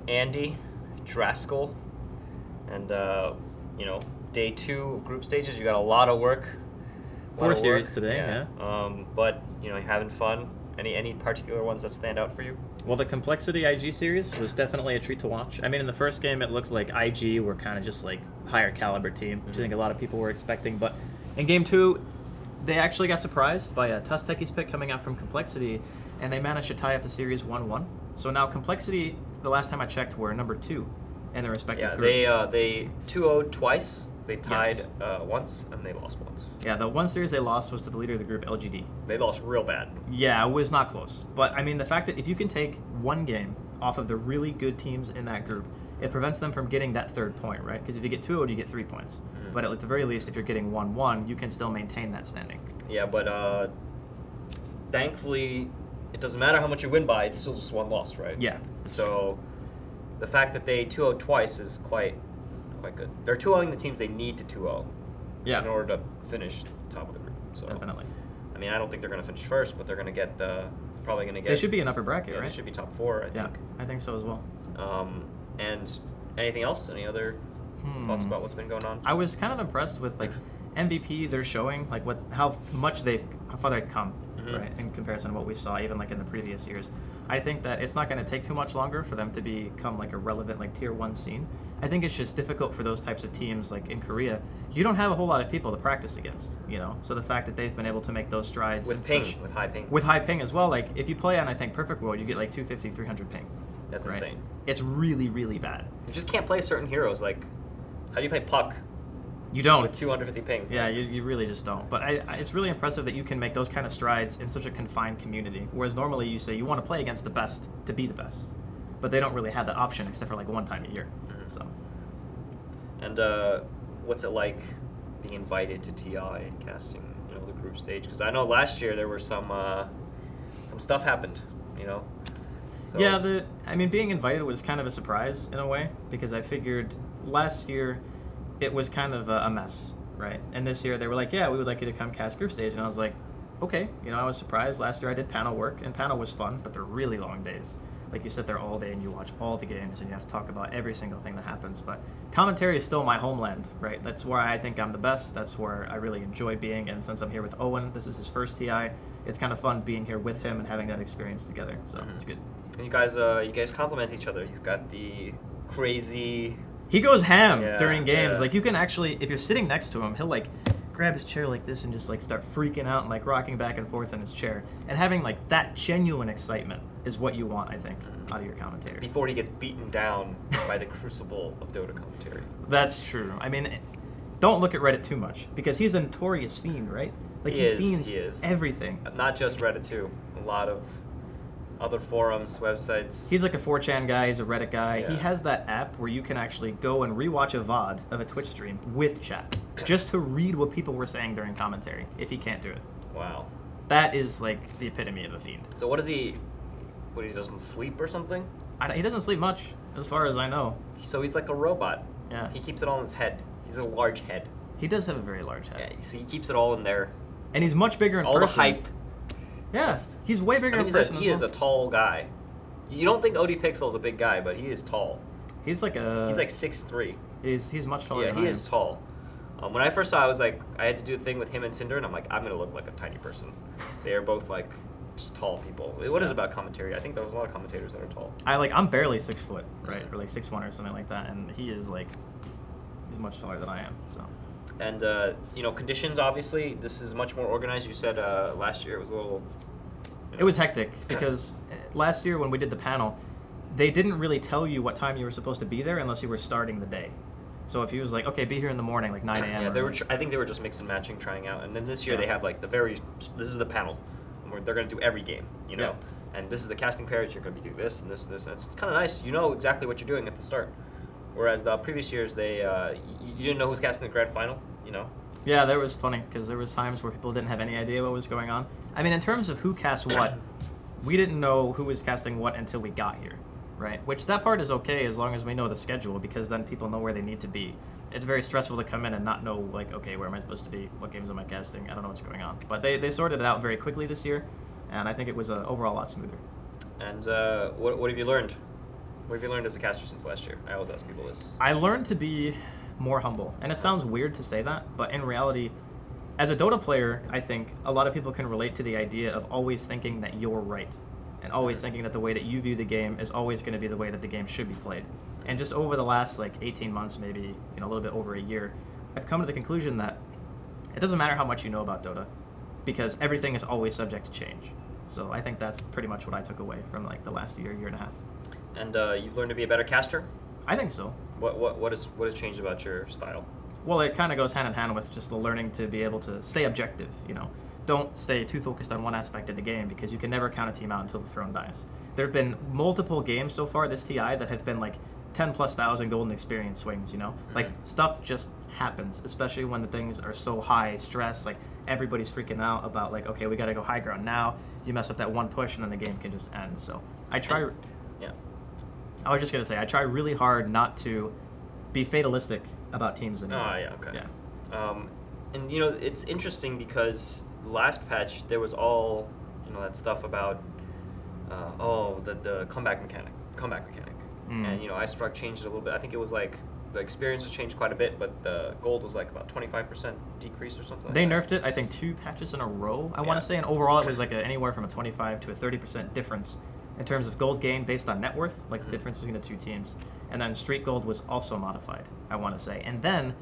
Andy, Draskyl, and day 2 of group stages. You got a lot of work. 4 series today, yeah. But you're having fun. Any particular ones that stand out for you? Well, the Complexity IG series was definitely a treat to watch. I mean, in the first game, it looked like IG were kind of just like higher caliber team, which I think a lot of people were expecting. But in game 2, they actually got surprised by a Tusteki's pick coming out from Complexity, and they managed to tie up the series 1-1. So now Complexity, the last time I checked, were number 2 in their respective group. They 2-0'd twice. They tied once, and they lost once. Yeah, the one series they lost was to the leader of the group, LGD. They lost real bad. Yeah, it was not close. But, I mean, the fact that if you can take one game off of the really good teams in that group, it prevents them from getting that third point, right? Because if you get 2-0, you get 3 points. Mm-hmm. But at the very least, if you're getting 1-1, you can still maintain that standing. Yeah, but thankfully, it doesn't matter how much you win by, it's still just one loss, right? Yeah. So the fact that they 2-0 twice is quite good. They're 2-0ing the teams they need to 2-0 in order to finish top of the group. So definitely. I mean, I don't think they're going to finish first, but they're going to get probably going to get. They should be in upper bracket, right? They should be top 4, I think. Yeah, I think so as well. And anything else? Any other thoughts about what's been going on? I was kind of impressed with MVP. They're showing how far they've come, right, in comparison to what we saw even in the previous years. I think that it's not going to take too much longer for them to become a relevant tier 1 scene. I think it's just difficult for those types of teams in Korea. You don't have a whole lot of people to practice against, so the fact that they've been able to make those strides with high ping as well. If you play on I think Perfect World, you get 250, 300 ping. That's right? Insane. It's really, really bad. You just can't play certain heroes. How do you play Puck? You don't. With 250 ping. Yeah, you really just don't. But it's really impressive that you can make those kind of strides in such a confined community. Whereas normally you say you want to play against the best to be the best. But they don't really have that option except for one time a year. Mm-hmm. So. And what's it like being invited to TI and casting, the group stage? Because I know last year there were some stuff happened, So. Yeah, being invited was kind of a surprise in a way because I figured last year it was kind of a mess, right? And this year they were like, yeah, we would like you to come cast group stage. And I was like, okay. I was surprised. Last year I did panel work, and panel was fun, but they're really long days. You sit there all day and you watch all the games and you have to talk about every single thing that happens. But commentary is still my homeland, right? That's where I think I'm the best. That's where I really enjoy being. And since I'm here with Owen, this is his first TI, it's kind of fun being here with him and having that experience together. So It's good. And you guys complement each other. He's got the crazy... He goes ham during games. You can actually, if you're sitting next to him, he'll grab his chair like this and just start freaking out and rocking back and forth in his chair. And having that genuine excitement is what you want, I think, out of your commentator. Before he gets beaten down by the crucible of Dota commentary. That's true. Don't look at Reddit too much because he's a notorious fiend, right? He fiends everything. Not just Reddit too. A lot of other forums, websites. He's a 4chan guy. He's a Reddit guy. Yeah. He has that app where you can actually go and rewatch a VOD of a Twitch stream with chat just to read what people were saying during commentary if he can't do it. Wow. That is the epitome of a fiend. So what does he... What, he doesn't sleep or something? He doesn't sleep much, as far as I know. So he's like a robot. Yeah. He keeps it all in his head. He's a large head. He does have a very large head. Yeah, so he keeps it all in there. And he's much bigger in person. All the hype. Yeah, he's way bigger in person. He is a tall guy. You don't think OD Pixel is a big guy, but he is tall. He's like 6'3". He's much taller than I am. Yeah, he is tall. When I first saw it, I had to do a thing with him and Cinder, and I'm like, I'm going to look like a tiny person. They are both just tall people. What is it about commentary? I think there's a lot of commentators that are tall. I'm barely 6 foot, right? Or 6'1" or something like that, and he is he's much taller than I am. So. And conditions, obviously, this is much more organized. You said last year it was a little. It was hectic because last year when we did the panel, they didn't really tell you what time you were supposed to be there unless you were starting the day. So if he was okay, be here in the morning, 9 a.m. Yeah, I think they were just mix and matching, trying out. And then this year they have this is the panel. They're going to do every game, Yeah. And this is the casting pairs. You're going to be doing this and this and this. And it's kind of nice. You know exactly what you're doing at the start. Whereas the previous years, you didn't know who was casting the grand final, Yeah, that was funny because there was times where people didn't have any idea what was going on. In terms of who casts what, we didn't know who was casting what until we got here, right? Which that part is okay as long as we know the schedule because then people know where they need to be. It's very stressful to come in and not know, okay, where am I supposed to be? What games am I casting? I don't know what's going on. But they sorted it out very quickly this year, and I think it was overall a lot smoother. And what have you learned? What have you learned as a caster since last year? I always ask people this. I learned to be more humble, and it sounds weird to say that, but in reality, as a Dota player, I think a lot of people can relate to the idea of always thinking that you're right, and always thinking that the way that you view the game is always going to be the way that the game should be played. And just over the last 18 months, maybe a little bit over a year, I've come to the conclusion that it doesn't matter how much you know about Dota, because everything is always subject to change. So I think that's pretty much what I took away from the last year and a half. And you've learned to be a better caster? I think so. What has changed about your style? Well, it kind of goes hand in hand with just the learning to be able to stay objective. Don't stay too focused on one aspect of the game, because you can never count a team out until the throne dies. There have been multiple games so far this TI that have been 10,000+ golden experience swings. Stuff just happens, especially when the things are so high stress. Everybody's freaking out about okay, we got to go high ground now. You mess up that one push and then the game can just end. So I try. I was just gonna say I try really hard not to be fatalistic about teams anymore. Oh, yeah, okay. Yeah. And it's interesting because last patch there was all that stuff about the comeback mechanic, and Icestruck changed it a little bit. I think it was the experience was changed quite a bit, but the gold was about 25% decrease or something. They nerfed it, I think, 2 patches in a row. I want to say, and overall it was anywhere from a 25 to a 30% difference in terms of gold gain based on net worth, the difference between the two teams. And then street gold was also modified, I want to say. And then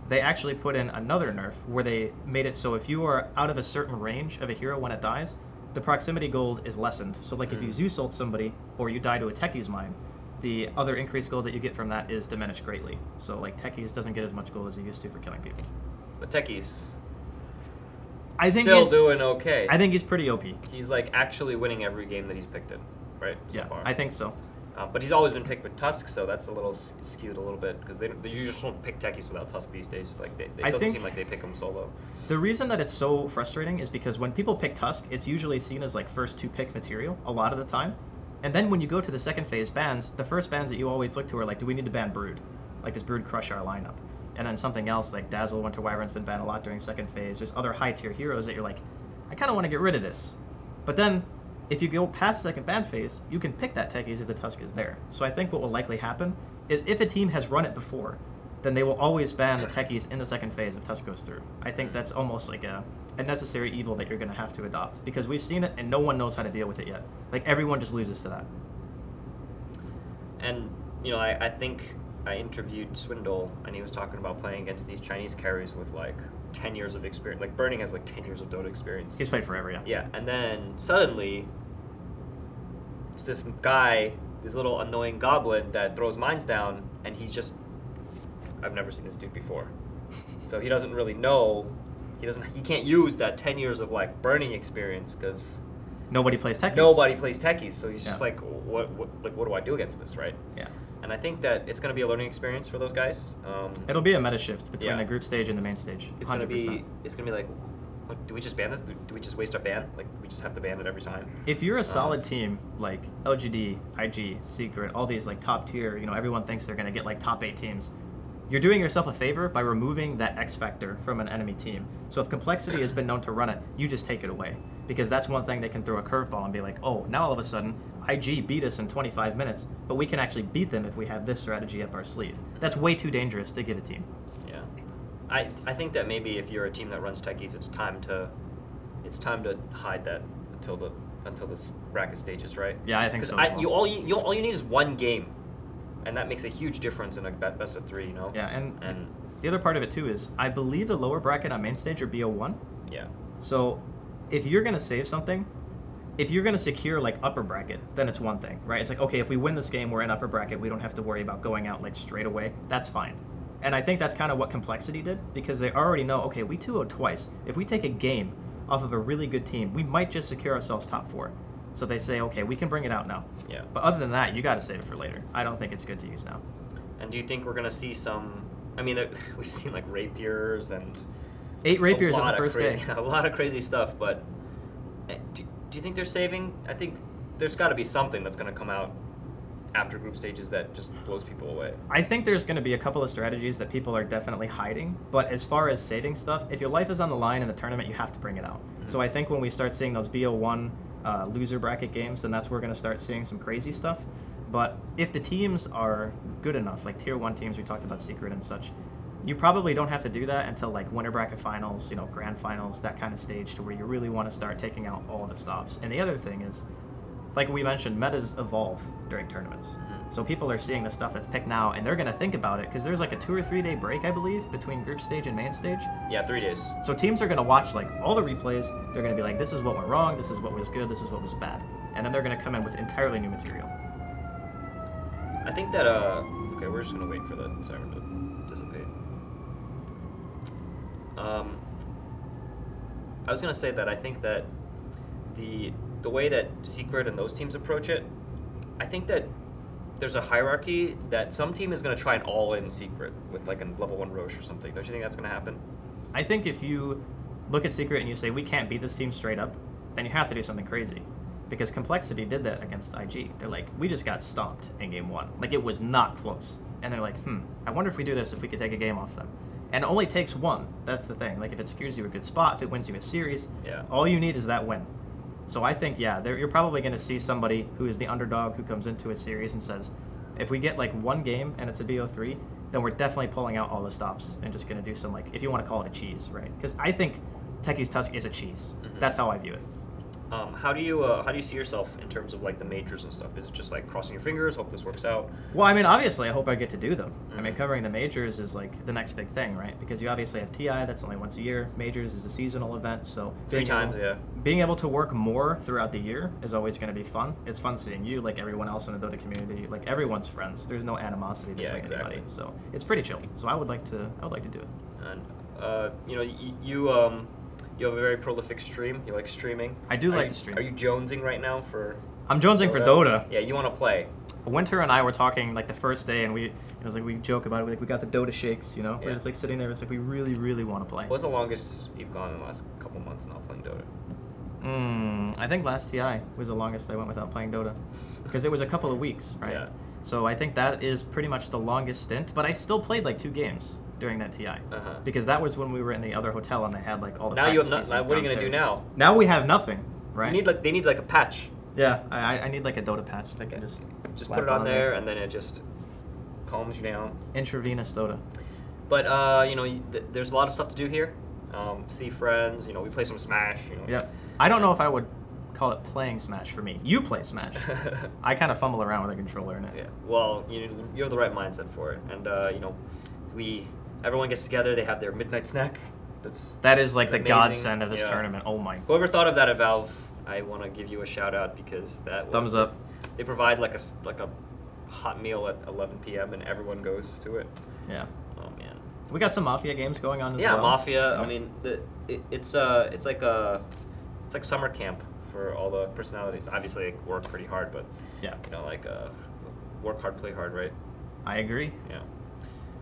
they actually put in another nerf where they made it so if you are out of a certain range of a hero when it dies, the proximity gold is lessened. So if you Zeus ult somebody or you die to a Techie's mine, the other increased gold that you get from that is diminished greatly. So Techies doesn't get as much gold as he used to for killing people. But Techies still doing okay. I think he's pretty OP. He's actually winning every game that he's picked in, right? So far. I think so. But he's always been picked with Tusk, so that's a little skewed a little bit, because they usually don't pick Techies without Tusk these days. It doesn't seem like they pick him solo. The reason that it's so frustrating is because when people pick Tusk, it's usually seen as first to pick material a lot of the time. And then when you go to the second phase bans, the first bans that you always look to are do we need to ban Brood? Does Brood crush our lineup? And then something else like Dazzle, Winter Wyvern's been banned a lot during second phase. There's other high tier heroes that you're I kind of want to get rid of this. But then if you go past second ban phase, you can pick that Techies if the Tusk is there. So I think what will likely happen is if a team has run it before, then they will always ban the Techies in the second phase if Tusk goes through. I think that's almost a necessary evil that you're going to have to adopt, because we've seen it and no one knows how to deal with it yet. Everyone just loses to that. And, I think I interviewed Swindle, and he was talking about playing against these Chinese carries with 10 years of experience. Burning has 10 years of Dota experience. He's played forever, yeah. Yeah, and then suddenly it's this guy, this little annoying goblin that throws mines down, and he's just, I've never seen this dude before. So he doesn't really know, he can't use that 10 years of burning experience, because nobody plays Techies. So he's just what do I do against this, right? Yeah. And I think that it's going to be a learning experience for those guys. It'll be a meta shift between the group stage and the main stage. It's going to be do we just ban this? Do we just waste our ban? We just have to ban it every time? If you're a solid team like LGD, IG, Secret, all these top tier, everyone thinks they're going to get top 8 teams. You're doing yourself a favor by removing that X factor from an enemy team. So if Complexity has been known to run it, you just take it away. Because that's one thing they can throw a curveball and be oh, now all of a sudden, IG beat us in 25 minutes, but we can actually beat them if we have this strategy up our sleeve. That's way too dangerous to give a team. Yeah. I think that maybe if you're a team that runs Techies, it's time to hide that until the bracket stages, right? Yeah, I think so. All you need is one game. And that makes a huge difference in a best of 3, Yeah, and the other part of it too is I believe the lower bracket on main stage are BO1. Yeah. So if you're going to save something, if you're going to secure upper bracket, then it's one thing, right? It's okay, if we win this game, we're in upper bracket, we don't have to worry about going out straight away. That's fine. And I think that's kind of what Complexity did, because they already know, okay, we 2-0'd twice. If we take a game off of a really good team, we might just secure ourselves top 4. So they say, okay, we can bring it out now. Yeah. But other than that, you got to save it for later. I don't think it's good to use now. And do you think we're going to see some... I mean, we've seen rapiers and... 8 rapiers on the first day. A lot of crazy stuff, but do you think they're saving? I think there's got to be something that's going to come out after group stages that just blows people away. I think there's going to be a couple of strategies that people are definitely hiding, but as far as saving stuff, if your life is on the line in the tournament, you have to bring it out. Mm-hmm. So I think when we start seeing those BO1 loser bracket games, then that's where we're going to start seeing some crazy stuff. But if the teams are good enough, like tier 1 teams, we talked about Secret and such, you probably don't have to do that until like winter bracket finals, grand finals, that kind of stage to where you really want to start taking out all the stops. And the other thing is, like we mentioned, metas evolve during tournaments. Mm-hmm. So people are seeing the stuff that's picked now, and they're going to think about it because there's like a 2 or 3 day break, I believe, between group stage and main stage. Yeah, 3 days. So teams are going to watch like all the replays. They're going to be like, this is what went wrong, this is what was good, this is what was bad. And then they're going to come in with entirely new material. I think that, okay, we're just going to wait for the siren to dissipate. I was going to say that I think that the way that Secret and those teams approach it, I think that there's a hierarchy that some team is going to try an all-in Secret with like a level 1 Roche or something. Don't you think that's going to happen? I think if you look at Secret and you say, we can't beat this team straight up, then you have to do something crazy. Because Complexity did that against IG. They're like, we just got stomped in game 1. Like, it was not close. And they're like, I wonder if we do this, if we could take a game off them. And it only takes one. That's the thing. Like, if it secures you a good spot, if it wins you a series, all you need is that win. So I think, you're probably going to see somebody who is the underdog who comes into a series and says, if we get like one game and it's a BO3, then we're definitely pulling out all the stops and just going to do some, like, if you want to call it a cheese, right? Because I think Techie's Tusk is a cheese. Mm-hmm. That's how I view it. How do you see yourself in terms of like the majors and stuff? Is it just like crossing your fingers, hope this works out? Well, I mean, obviously, I hope I get to do them. Mm-hmm. I mean, covering the majors is like the next big thing, right? Because you obviously have TI, that's only once a year. Majors is a seasonal event, so being able to work more throughout the year is always going to be fun. It's fun seeing you, like everyone else in the Dota community, like everyone's friends. There's no animosity between anybody, so it's pretty chill. So I would like to do it. And you have a very prolific stream. You like streaming. I do like to stream. Are you jonesing right now for? I'm jonesing for Dota. Yeah, you want to play. Winter and I were talking like the first day, and we joke about it. We got the Dota shakes, We're just like sitting there. It's like we really, really want to play. What's the longest you've gone in the last couple months not playing Dota? I think last TI was the longest I went without playing Dota, because it was a couple of weeks, right? Yeah. So I think that is pretty much the longest stint. But I still played like 2 games during that TI, because that was when we were in the other hotel and they had like all the. Now you have nothing. What are you gonna do now? Now we have nothing, right? They need like a patch. Yeah, I need like a Dota patch that can just put it on there and then it just calms you down. Intravenous Dota. But there's a lot of stuff to do here. See friends. We play some Smash. Yeah. I don't know if I would call it playing Smash for me. You play Smash. I kind of fumble around with a controller in it. Yeah. Well, you have the right mindset for it, and everyone gets together. They have their midnight snack. That is like the amazing godsend of this tournament. Oh my. Whoever thought of that at Valve, I want to give you a shout out, because thumbs up. They provide like a hot meal at 11 p.m. and everyone goes to it. Yeah. Oh man. We got some Mafia games going on as well. Yeah, Mafia. Yeah. I mean, it's like summer camp for all the personalities. Obviously, work pretty hard, but work hard, play hard, right? I agree. Yeah.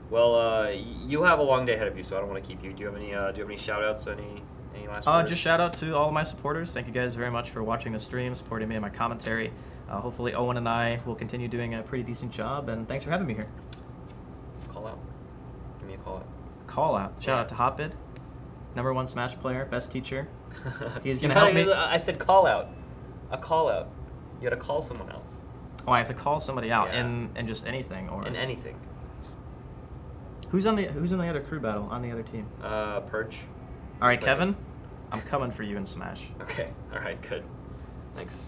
Well, you have a long day ahead of you, so I don't want to keep you. Do you have any shout outs? Any last words? Just shout out to all of my supporters. Thank you guys very much for watching the stream, supporting me and my commentary. Hopefully Owen and I will continue doing a pretty decent job, and thanks for having me here. Call out. Give me a call out. Call out. Shout out to Hotbid, #1 Smash player, best teacher. He's gonna help me. I said call out. A call out. You gotta call someone out. Oh, I have to call somebody out in just anything, or in anything. Who's in the other crew battle on the other team? Purge. All right, Kevin, I'm coming for you in Smash. Okay. All right. Good. Thanks.